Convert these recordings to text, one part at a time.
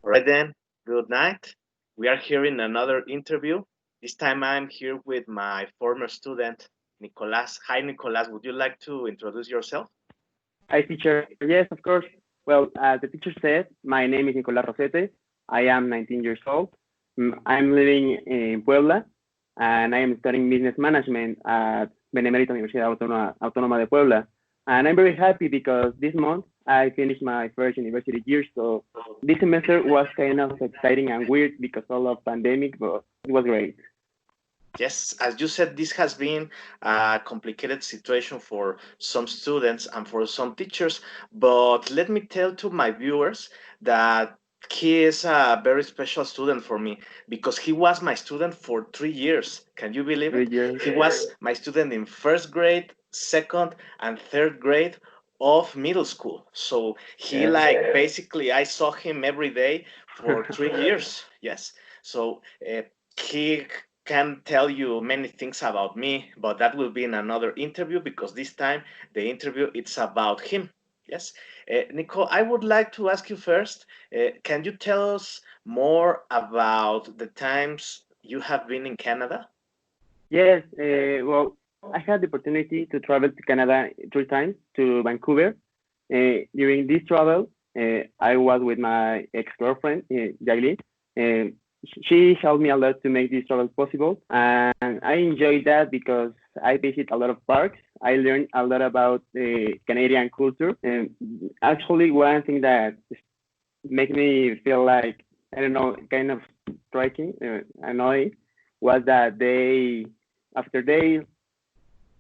All right then, good night. We are here in another interview. This time I'm here with my former student, Nicolas. Hi, Nicolas. Would you like to introduce yourself? Hi, teacher. Yes, of course. Well, the teacher said, my name is Nico Rosete. I am 19 years old. I'm living in Puebla, and I am studying business management at Benemérita Universidad Autónoma de Puebla. And I'm very happy because this month I finished my first university year. So this semester was kind of exciting and weird because all of pandemic, but it was great. Yes, as you said, this has been a complicated situation for some students and for some teachers. But let me tell to my viewers that he is a very special student for me because he was my student for 3 years. Can you believe Three it? years. He was my student in first grade, second, and third grade of middle school. So he Yes. like basically I saw him every day for 3 years. Yes. So he can tell you many things about me, but that will be in another interview because this time the interview it's about him. Yes, Nico, I would like to ask you first. Can you tell us more about the times you have been in Canada? Yes, well, I had the opportunity to travel to Canada 3 times to Vancouver. During this travel, I was with my ex-girlfriend, Jagli. She helped me a lot to make this travel possible, and I enjoyed that because I visit a lot of parks. I learned a lot about the Canadian culture, and actually, one thing that make me feel like I don't know, kind of striking, annoying, was that they after they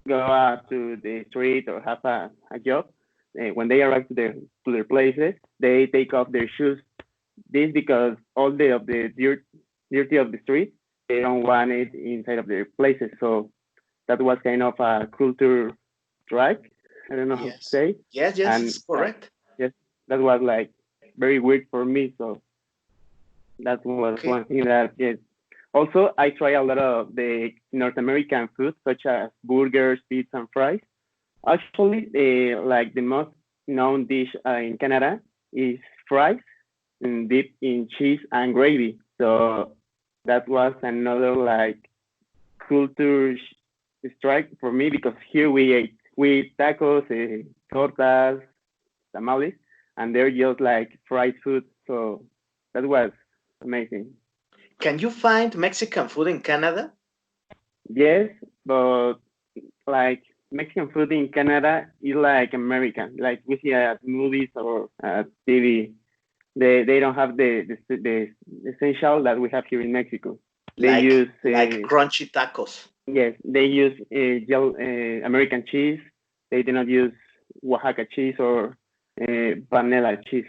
go out to the street or have a job, when they arrive to their places, they take off their shoes. This because all the dirty of the street, they don't want it inside of their places. So that was kind of a culture strike. I don't know how to Yes, say, yes, yes, and it's correct. yes, that was like very weird for me. So that was Okay. one thing that yes. Also, I try a lot of the North American food, such as burgers, pizza, and fries. Actually, the most known dish in Canada is fries and dipped in cheese and gravy. So that was another like culture strike for me because here we eat tacos, tortas, tamales, and they're just like fried food. So that was amazing. Can you find Mexican food in Canada? Yes, but like Mexican food in Canada is like American, like we see at movies or at TV. They don't have the essential that we have here in Mexico. They use Like crunchy tacos. yes, they use American cheese. They do not use Oaxaca cheese or vanilla cheese.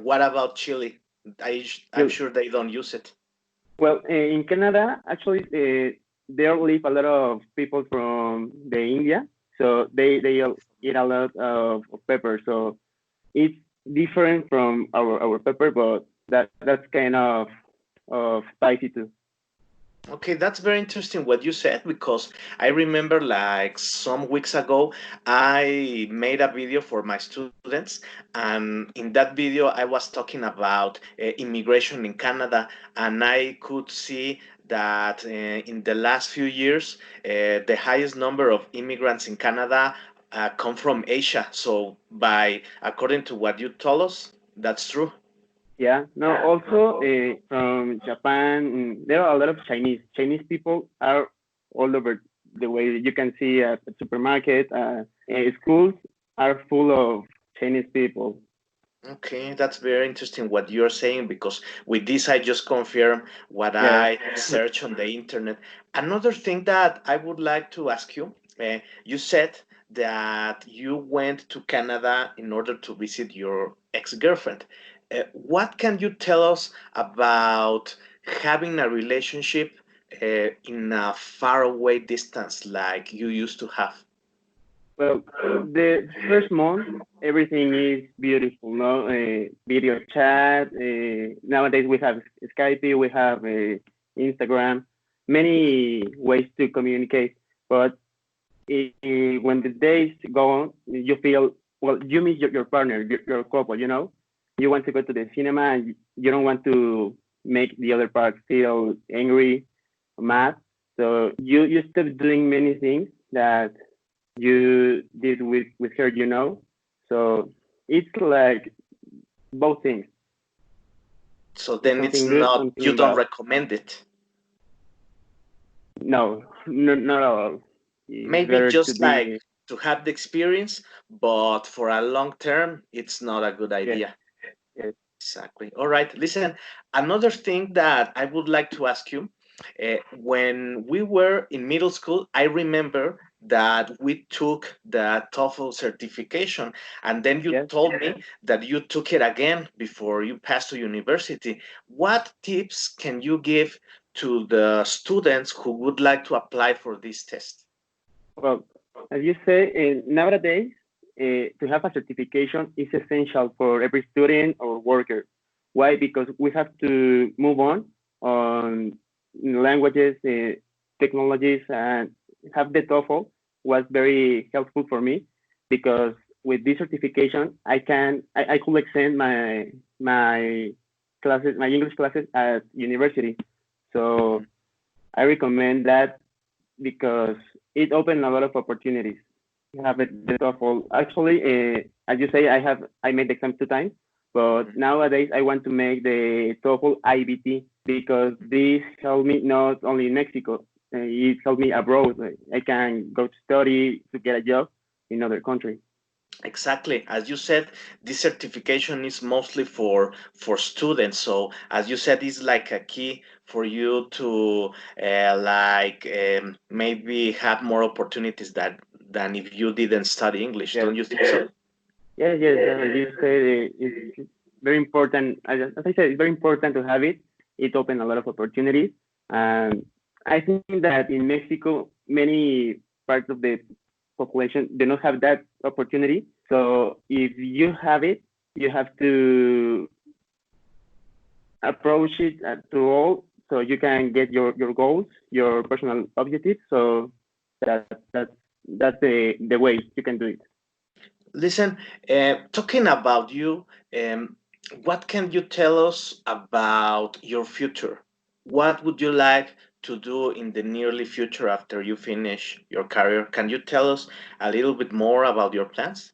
What about chili? I'm Well, sure they don't use it. in Canada, actually, there live a lot of people from the India, so they eat a lot of pepper. So it's different from our pepper, but that's kind of spicy too. Okay, that's very interesting what you said because I remember like some weeks ago I made a video for my students, and in that video I was talking about immigration in Canada, and I could see that in the last few years the highest number of immigrants in Canada come from Asia. So by according to what you told us, that's true. Yeah. No. Also, from Japan, there are a lot of Chinese. Chinese people are all over the way. You can see at the supermarket, schools are full of Chinese people. Okay, that's very interesting what you're saying because with this I just confirm what Yes. I search on the internet. Another thing that I would like to ask you, you said that you went to Canada in order to visit your ex-girlfriend. What can you tell us about having a relationship in a faraway distance like you used to have? Well, the first month, everything is beautiful. No, video chat. Nowadays we have Skype, we have Instagram, many ways to communicate. But when the days go on, you feel well. You miss your partner, your couple. You know, you want to go to the cinema and you don't want to make the other part feel angry, mad. So you stop doing many things that you did with her, you know. So it's like both things, So then it's something good, not, you something don't bad. recommend it. No, no, not at all. It's Maybe better to just like be, to have the experience, but for a long term, it's not a good yes, idea. yes, Exactly. All right. Listen, another thing that I would like to ask you, when we were in middle school, I remember that we took the TOEFL certification, and then you yes. told me that you took it again before you passed to university. What tips can you give to the students who would like to apply for this test? Well, as you say, nowadays, to have a certification is essential for every student or worker. Why? Because we have to move on languages, technologies, and have the TOEFL was very helpful for me because with this certification, I could extend my classes, my English classes at university. So I recommend that because it opened a lot of opportunities. You have it, the TOEFL. Actually, as you say, I made the exam 2 times, but Mhm. nowadays I want to make the TOEFL IBT because this helped me not only in Mexico, it helped me abroad. I can go to study to get a job in other country. Exactly. As you said, this certification is mostly for students. So, as you said, it's like a key for you to maybe have more opportunities than if you didn't study English. Don't Yes, you think so? yes, yes. As you say, it's very important. As I said, it's very important to have it. It opened a lot of opportunities, and I think that in Mexico, many parts of the population do not have that opportunity. So if you have it, you have to approach it to all, so you can get your goals, your personal objectives. So that's the way you can do it. Listen, talking about you, um, what can you tell us about your future? What would you like to do in the nearly future after you finish your career? Can you tell us a little bit more about your plans?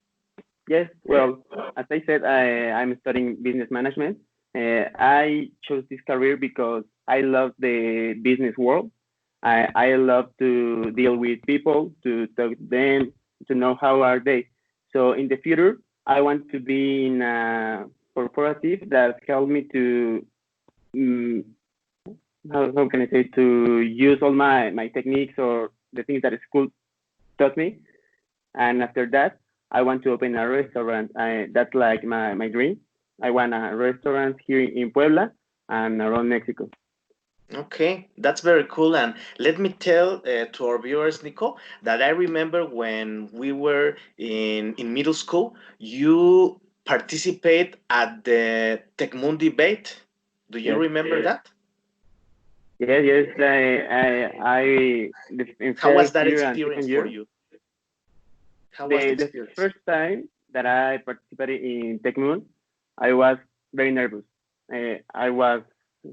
Yes, well, as I said, I'm studying business management. I chose this career because I love the business world. I love to deal with people, to talk to them, to know how are they. So in the future, I want to be in a corporative that help me to, um, how can I say, to use all my techniques or the things that school taught me, and after that, I want to open a restaurant. That's like my dream. I want a restaurant here in Puebla and around Mexico. Okay, that's very cool. And let me tell to our viewers, Nico, that I remember when we were in middle school, you participate at the Tecmun debate. Do you Yes, remember that? yes, yes. In How was first that year and experience second for year, you? How was the the experience? first time that I participated in TechMoon, I was very nervous. I was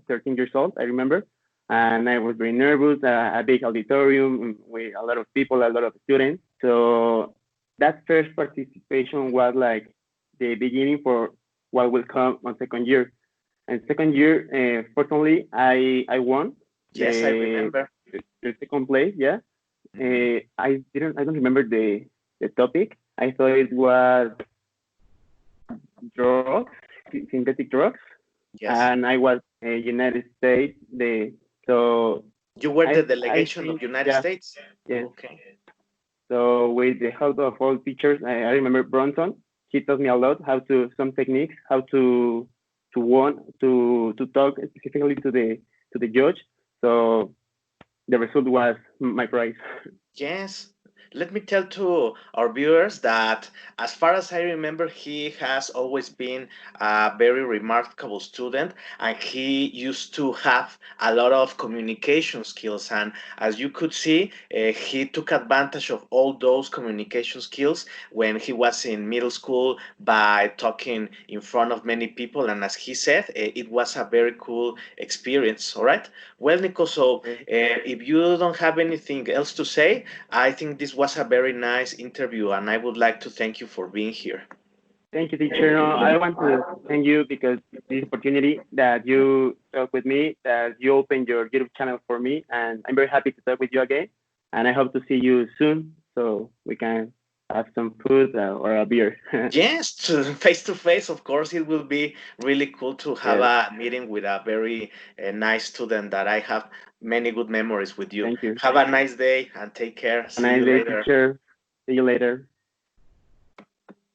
13 years old, I remember, and I was very nervous. A big auditorium with a lot of people, a lot of students. So that first participation was like the beginning for what will come on second year. And second year, fortunately, I won Yes, I the, remember. the second place. Yeah, Mhm. I don't remember the topic. I thought it was drugs, synthetic drugs, Yes. and I was United States. So You were the I delegation of think, United yeah, States. yes. Okay. So with the help of all teachers, I remember Bronson. He taught me a lot how to some techniques, how to talk specifically to the judge. So the result was my prize. Yes. let me tell to our viewers that, as far as I remember, he has always been a very remarkable student, and he used to have a lot of communication skills. And as you could see, he took advantage of all those communication skills when he was in middle school by talking in front of many people. And as he said, it was a very cool experience. All right. Well, Nico, so if you don't have anything else to say, I think this was a very nice interview, and I would like to thank you for being here. Thank you, teacher. No, I want to thank you because this opportunity that you talk with me, that you opened your YouTube channel for me, and I'm very happy to talk with you again. And I hope to see you soon so we can have some food or a beer. Yes, face to face, of course, it will be really cool to have Yes, a meeting with a very nice student that I have many good memories with you. thank you. Have a nice day and take care. Have a See nice you day, later. teacher. See you later.